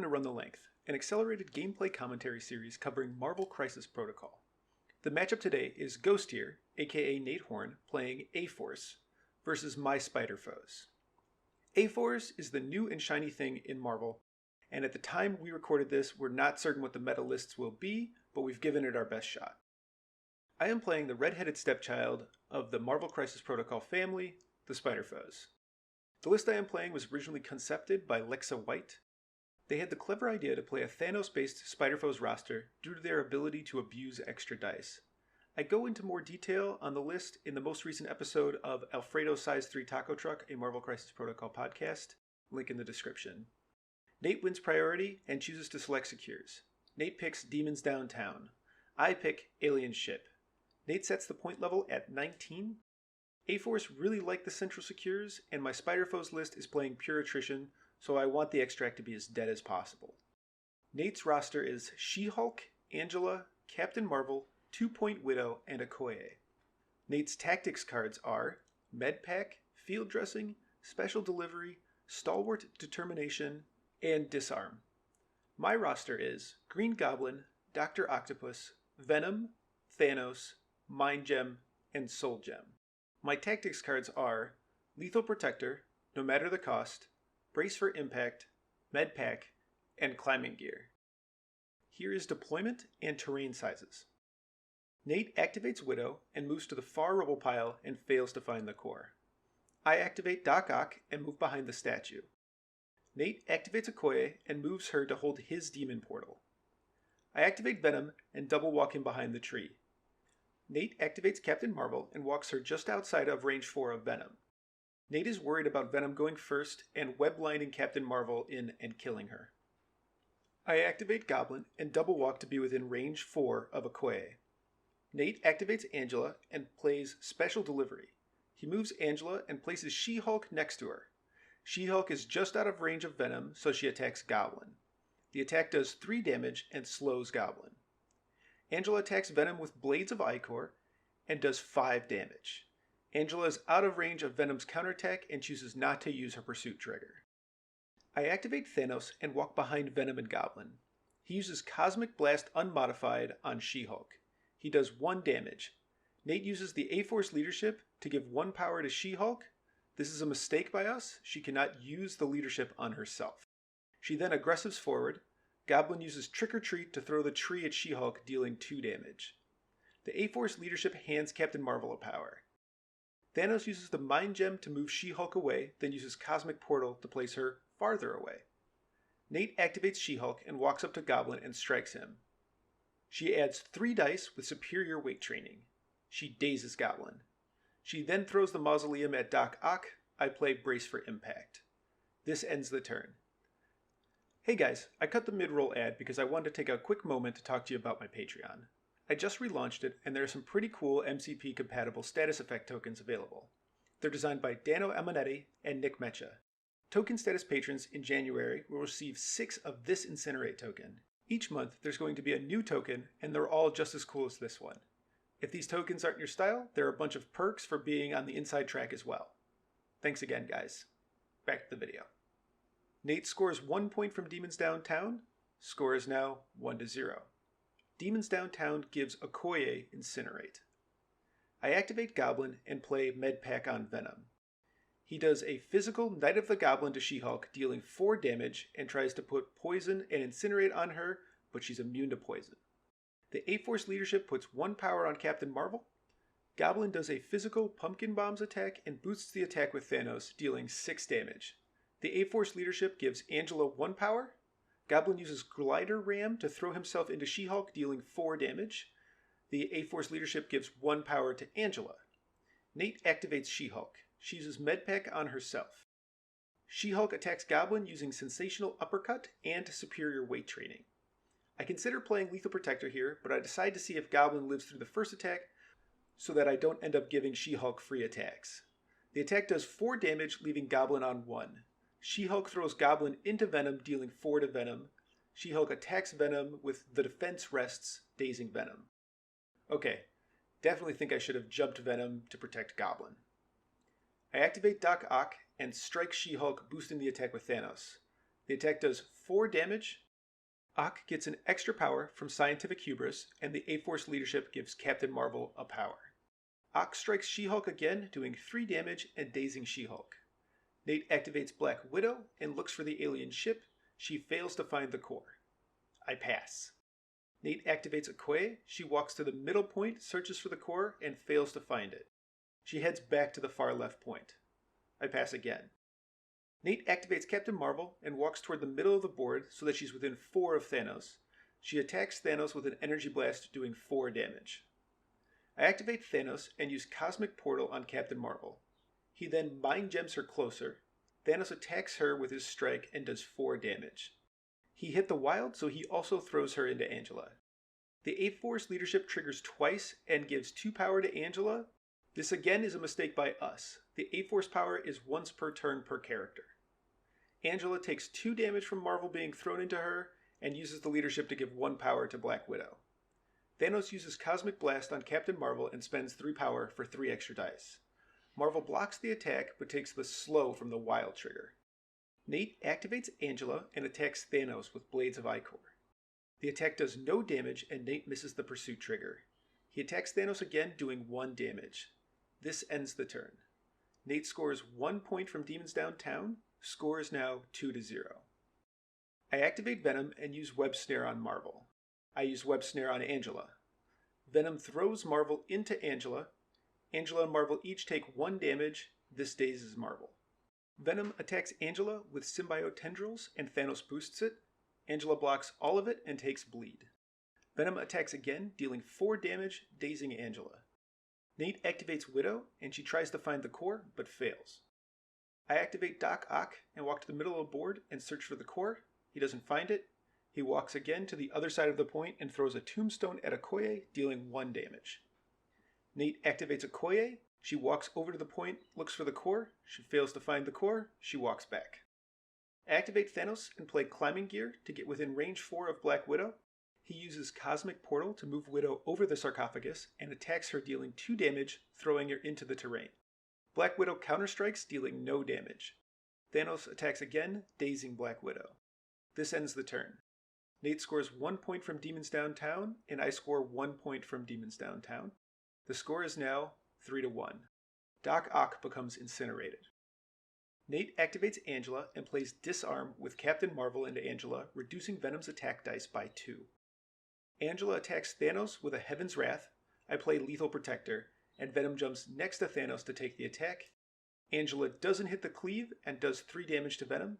Run the Length, an accelerated gameplay commentary series covering Marvel Crisis Protocol. The matchup today is Ghostier, aka Nate Horn, playing A-Force, versus my spider foes. A-Force is the new and shiny thing in Marvel, and at the time we recorded this, we're not certain what the meta lists will be, but we've given it our best shot. I am playing the red-headed stepchild of the Marvel Crisis Protocol family, the Spider Foes. The list I am playing was originally concepted by Lexa White. They had the clever idea to play a Thanos-based Spider Foes roster due to their ability to abuse extra dice. I go into more detail on the list in the most recent episode of Alfredo Size 3 Taco Truck, a Marvel Crisis Protocol podcast, link in the description. Nate wins priority and chooses to select secures. Nate picks Demons Downtown. I pick Alien Ship. Nate sets the point level at 19. A-Force really like the central secures, and my Spider Foes list is playing pure attrition, so I want the extract to be as dead as possible. Nate's roster is She-Hulk, Angela, Captain Marvel, 2-Point Widow, and Okoye. Nate's tactics cards are Medpack, Field Dressing, Special Delivery, Stalwart Determination, and Disarm. My roster is Green Goblin, Dr. Octopus, Venom, Thanos, Mind Gem, and Soul Gem. My tactics cards are Lethal Protector, No Matter the Cost, Brace for Impact, Medpack, and Climbing Gear. Here is deployment and terrain sizes. Nate activates Widow and moves to the far rubble pile and fails to find the core. I activate Doc Ock and move behind the statue. Nate activates Okoye and moves her to hold his demon portal. I activate Venom and double walk him behind the tree. Nate activates Captain Marvel and walks her just outside of range 4 of Venom. Nate is worried about Venom going first and web-blinding Captain Marvel in and killing her. I activate Goblin and double walk to be within range 4 of Okoye. Nate activates Angela and plays Special Delivery. He moves Angela and places She-Hulk next to her. She-Hulk is just out of range of Venom, so she attacks Goblin. The attack does 3 damage and slows Goblin. Angela attacks Venom with Blades of Ichor and does 5 damage. Angela is out of range of Venom's counterattack and chooses not to use her pursuit trigger. I activate Thanos and walk behind Venom and Goblin. He uses Cosmic Blast unmodified on She-Hulk. He does 1 damage. Nate uses the A-Force leadership to give 1 power to She-Hulk. This is a mistake by us. She cannot use the leadership on herself. She then aggressives forward. Goblin uses Trick or Treat to throw the tree at She-Hulk, dealing 2 damage. The A-Force leadership hands Captain Marvel a power. Thanos uses the Mind Gem to move She-Hulk away, then uses Cosmic Portal to place her farther away. Nate activates She-Hulk and walks up to Goblin and strikes him. She adds 3 dice with superior weight training. She dazes Goblin. She then throws the Mausoleum at Doc Ock. I play Brace for Impact. This ends the turn. Hey guys, I cut the mid-roll ad because I wanted to take a quick moment to talk to you about my Patreon. I just relaunched it, and there are some pretty cool MCP-compatible status effect tokens available. They're designed by Dano Amanetti and Nick Mecha. Token status patrons in January will receive 6 of this Incinerate token. Each month, there's going to be a new token, and they're all just as cool as this one. If these tokens aren't your style, there are a bunch of perks for being on the inside track as well. Thanks again, guys. Back to the video. Nate scores 1 point from Demons Downtown. Score is now 1-0. Demons Downtown gives Okoye Incinerate. I activate Goblin and play Medpack on Venom. He does a physical Night of the Goblin to She-Hulk, dealing 4 damage, and tries to put Poison and Incinerate on her, but she's immune to poison. The A-Force leadership puts 1 power on Captain Marvel. Goblin does a physical Pumpkin Bombs attack and boosts the attack with Thanos, dealing 6 damage. The A-Force leadership gives Angela 1 power. Goblin uses Glider Ram to throw himself into She-Hulk, dealing 4 damage. The A-Force leadership gives 1 power to Angela. Nate activates She-Hulk. She uses Medpack on herself. She-Hulk attacks Goblin using Sensational Uppercut and Superior Weight Training. I consider playing Lethal Protector here, but I decide to see if Goblin lives through the first attack so that I don't end up giving She-Hulk free attacks. The attack does 4 damage, leaving Goblin on 1. She-Hulk throws Goblin into Venom, dealing 4 to Venom. She-Hulk attacks Venom with the defense rests, dazing Venom. Okay, definitely think I should have jumped Venom to protect Goblin. I activate Doc Ock and strike She-Hulk, boosting the attack with Thanos. The attack does 4 damage. Ock gets an extra power from Scientific Hubris, and the A-Force leadership gives Captain Marvel a power. Ock strikes She-Hulk again, doing 3 damage and dazing She-Hulk. Nate activates Black Widow and looks for the alien ship. She fails to find the core. I pass. Nate activates Okoye. She walks to the middle point, searches for the core, and fails to find it. She heads back to the far left point. I pass again. Nate activates Captain Marvel and walks toward the middle of the board so that she's within 4 of Thanos. She attacks Thanos with an energy blast, doing 4 damage. I activate Thanos and use Cosmic Portal on Captain Marvel. He then Mind Gems her closer. Thanos attacks her with his strike and does 4 damage. He hit the wild, so he also throws her into Angela. The A-Force leadership triggers twice and gives 2 power to Angela. This again is a mistake by us. The A-Force power is once per turn per character. Angela takes 2 damage from Marvel being thrown into her and uses the leadership to give 1 power to Black Widow. Thanos uses Cosmic Blast on Captain Marvel and spends 3 power for 3 extra dice. Marvel blocks the attack but takes the slow from the wild trigger. Nate activates Angela and attacks Thanos with Blades of Icor. The attack does no damage and Nate misses the pursuit trigger. He attacks Thanos again, doing 1 damage. This ends the turn. Nate scores 1 point from Demons Downtown. Score is now 2-0. I activate Venom and use Web Snare on Marvel. I use Web Snare on Angela. Venom throws Marvel into Angela. Angela and Marvel each take 1 damage. This dazes Marvel. Venom attacks Angela with Symbiote Tendrils and Thanos boosts it. Angela blocks all of it and takes bleed. Venom attacks again, dealing 4 damage, dazing Angela. Nate activates Widow and she tries to find the core but fails. I activate Doc Ock and walk to the middle of the board and search for the core. He doesn't find it. He walks again to the other side of the point and throws a tombstone at Okoye, dealing 1 damage. Nate activates Okoye. She walks over to the point, looks for the core. She fails to find the core. She walks back. I activate Thanos and play Climbing Gear to get within range 4 of Black Widow. He uses Cosmic Portal to move Widow over the sarcophagus and attacks her, dealing 2 damage, throwing her into the terrain. Black Widow counterstrikes, dealing no damage. Thanos attacks again, dazing Black Widow. This ends the turn. Nate scores 1 point from Demons Downtown, and I score 1 point from Demons Downtown. The score is now 3-1. Doc Ock becomes incinerated. Nate activates Angela and plays Disarm with Captain Marvel into Angela, reducing Venom's attack dice by 2. Angela attacks Thanos with a Heaven's Wrath. I play Lethal Protector, and Venom jumps next to Thanos to take the attack. Angela doesn't hit the cleave and does 3 damage to Venom.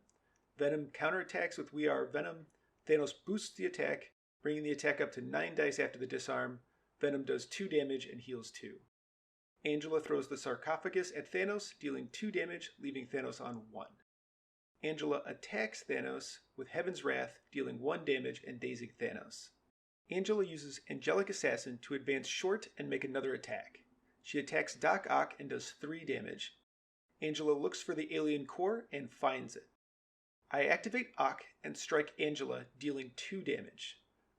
Venom counterattacks with We Are Venom. Thanos boosts the attack, bringing the attack up to 9 dice after the disarm. Venom does 2 damage and heals 2. Angela throws the sarcophagus at Thanos, dealing 2 damage, leaving Thanos on 1. Angela attacks Thanos with Heaven's Wrath, dealing 1 damage and dazing Thanos. Angela uses Angelic Assassin to advance short and make another attack. She attacks Doc Ock and does 3 damage. Angela looks for the alien core and finds it. I activate Ock and strike Angela, dealing 2 damage.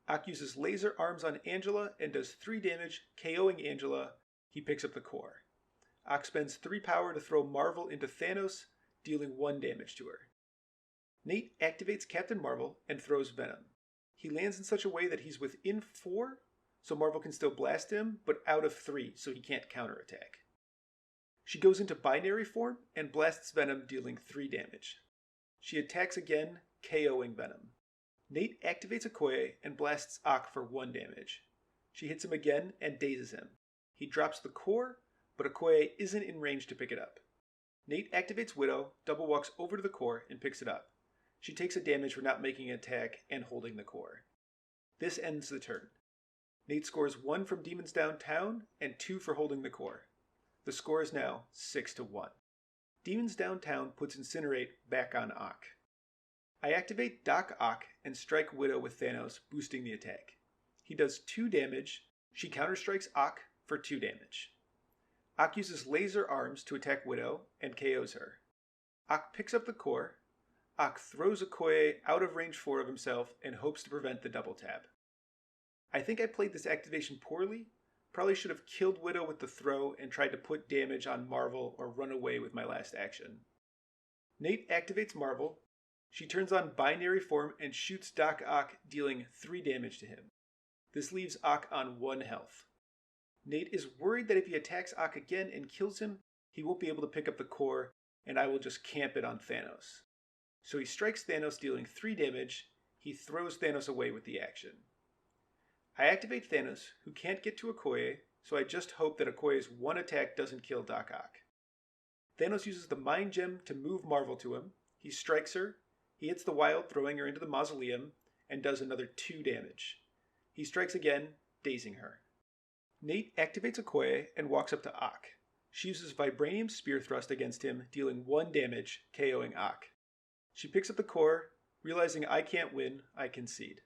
Ock uses laser arms on Angela and does 3 damage, KOing Angela. He picks up the core. Ock spends 3 power to throw Marvel into Thanos, dealing 1 damage to her. Nate activates Captain Marvel and throws Venom. He lands in such a way that he's within 4, so Marvel can still blast him, but out of 3, so he can't counterattack. She goes into binary form and blasts Venom, dealing 3 damage. She attacks again, KOing Venom. Nate activates Okoye and blasts Ock for 1 damage. She hits him again and dazes him. He drops the core, but Okoye isn't in range to pick it up. Nate activates Widow, double walks over to the core, and picks it up. She takes a damage for not making an attack and holding the core. This ends the turn. Nate scores 1 from Demons Downtown and 2 for holding the core. The score is now 6-1. Demons Downtown puts Incinerate back on Ock. I activate Doc Ock and strike Widow with Thanos, boosting the attack. He does 2 damage. She counterstrikes Ock for 2 damage. Ock uses laser arms to attack Widow and KOs her. Ock picks up the core. Ock throws Okoye out of range 4 of himself and hopes to prevent the double tap. I think I played this activation poorly. Probably should have killed Widow with the throw and tried to put damage on Marvel or run away with my last action. Nate activates Marvel. She turns on binary form and shoots Doc Ock, dealing 3 damage to him. This leaves Ock on 1 health. Nate is worried that if he attacks Ock again and kills him, he won't be able to pick up the core, and I will just camp it on Thanos. So he strikes Thanos, dealing 3 damage. He throws Thanos away with the action. I activate Thanos, who can't get to Okoye, so I just hope that Okoye's 1 attack doesn't kill Doc Ock. Thanos uses the Mind Gem to move Marvel to him. He strikes her. He hits the Wild, throwing her into the mausoleum, and does another 2 damage. He strikes again, dazing her. Nate activates Okoye and walks up to Ock. She uses Vibranium Spear Thrust against him, dealing 1 damage, KOing Ock. She picks up the core. Realizing I can't win, I concede.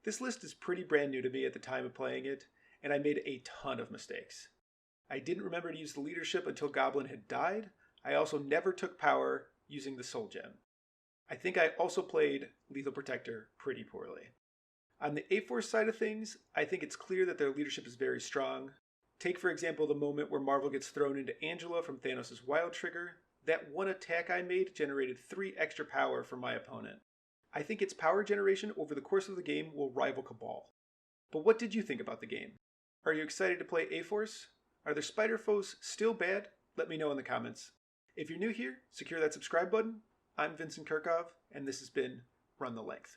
This list is pretty brand new to me at the time of playing it, and I made a ton of mistakes. I didn't remember to use the leadership until Goblin had died. I also never took power using the Soul Gem. I think I also played Lethal Protector pretty poorly. On the A-Force side of things, I think it's clear that their leadership is very strong. Take, for example, the moment where Marvel gets thrown into Angela from Thanos' Wild Trigger. That 1 attack I made generated 3 extra power for my opponent. I think its power generation over the course of the game will rival Cabal. But what did you think about the game? Are you excited to play A-Force? Are their spider foes still bad? Let me know in the comments. If you're new here, secure that subscribe button. I'm Vincent Curkov, and this has been Run the Length.